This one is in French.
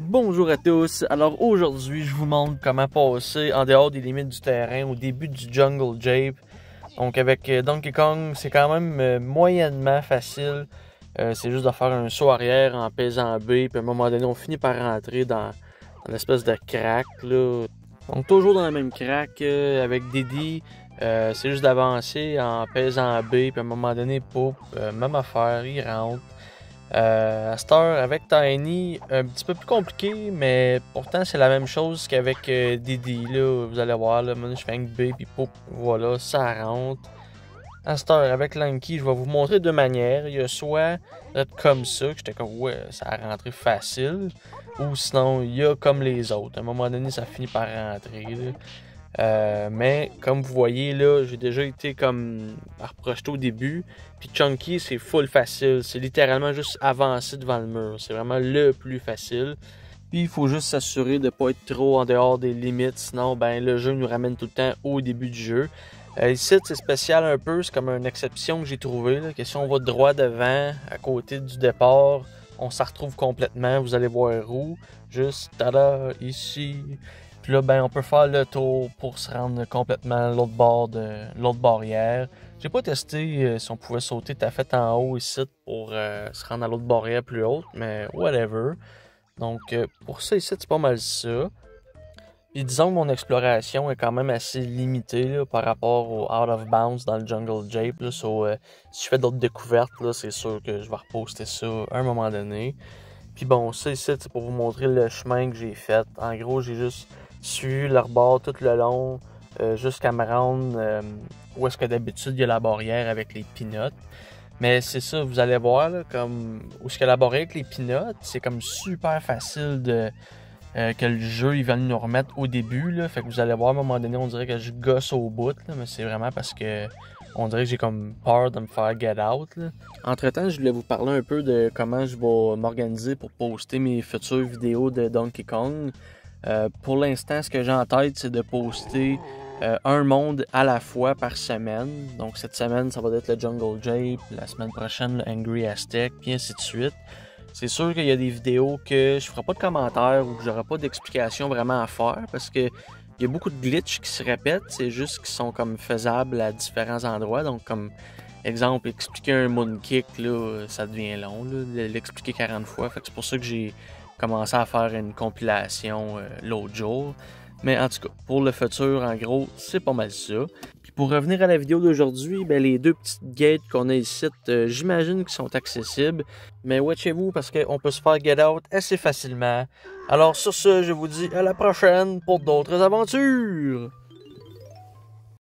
Bonjour à tous, alors aujourd'hui je vous montre comment passer en dehors des limites du terrain au début du Jungle Jape. Donc avec Donkey Kong c'est quand même moyennement facile, c'est juste de faire un saut arrière en pesant B, puis à un moment donné on finit par rentrer dans l'espèce de crack là. Donc toujours dans la même crack avec Diddy, c'est juste d'avancer en pesant B, puis à un moment donné, poup, même affaire, il rentre. À cette heure, avec Tiny, un petit peu plus compliqué, mais pourtant c'est la même chose qu'avec Diddy. Là, vous allez voir, là, je fais un B, puis poup, voilà, ça rentre. À cette heure, avec Lanky, je vais vous montrer deux manières. Il y a soit être comme ça, que j'étais comme, ouais, ça a rentré facile, ou sinon, il y a comme les autres. À un moment donné, ça finit par rentrer. Là. Mais comme vous voyez là, j'ai déjà été comme reprojeté au début. Puis Chunky, c'est full facile. C'est littéralement juste avancer devant le mur. C'est vraiment le plus facile. Puis il faut juste s'assurer de ne pas être trop en dehors des limites. Sinon, ben le jeu nous ramène tout le temps au début du jeu. Ici, c'est spécial un peu. C'est comme une exception que j'ai trouvée. Là, que si on va droit devant, à côté du départ, on s'en retrouve complètement. Vous allez voir où. Juste, tada, ici. Puis là, ben, on peut faire le tour pour se rendre complètement à l'autre bord de l'autre barrière. J'ai pas testé si on pouvait sauter ta fête en haut ici pour se rendre à l'autre barrière plus haute, mais whatever. Donc, pour ça ici, c'est pas mal ça. Puis disons que mon exploration est quand même assez limitée là, par rapport au Out of Bounds dans le Jungle Jape. Là, si je fais d'autres découvertes, là, c'est sûr que je vais reposter ça à un moment donné. Puis bon, ça ici, c'est pour vous montrer le chemin que j'ai fait. En gros, j'ai juste suivi le rebord tout le long jusqu'à me rendre où est-ce que d'habitude il y a la barrière avec les peanuts. Mais c'est ça, vous allez voir, là, comme où est-ce qu'il y a la barrière avec les peanuts, c'est comme super facile de que le jeu il va nous remettre au début. Là. Fait que vous allez voir, à un moment donné, on dirait que je gosse au bout, là, mais c'est vraiment parce que on dirait que j'ai comme peur de me faire get out. Là. Entre-temps, je voulais vous parler un peu de comment je vais m'organiser pour poster mes futures vidéos de Donkey Kong. Pour l'instant, ce que j'ai en tête, c'est de poster un monde à la fois par semaine. Donc cette semaine, ça va être le Jungle Jape, la semaine prochaine, le Angry Aztec, puis ainsi de suite. C'est sûr qu'il y a des vidéos que je ferai pas de commentaires ou que j'aurai pas d'explication vraiment à faire parce que il y a beaucoup de glitches qui se répètent, c'est juste qu'ils sont comme faisables à différents endroits. Donc comme exemple, expliquer un moon kick, là, ça devient long, là, l'expliquer 40 fois. Fait que c'est pour ça que j'ai commencé à faire une compilation l'autre jour. Mais en tout cas, pour le futur, en gros, c'est pas mal ça. Puis pour revenir à la vidéo d'aujourd'hui, ben, les deux petites gates qu'on a ici, j'imagine qu'ils sont accessibles. Mais watchez-vous parce qu'on peut se faire get out assez facilement. Alors sur ce, je vous dis à la prochaine pour d'autres aventures!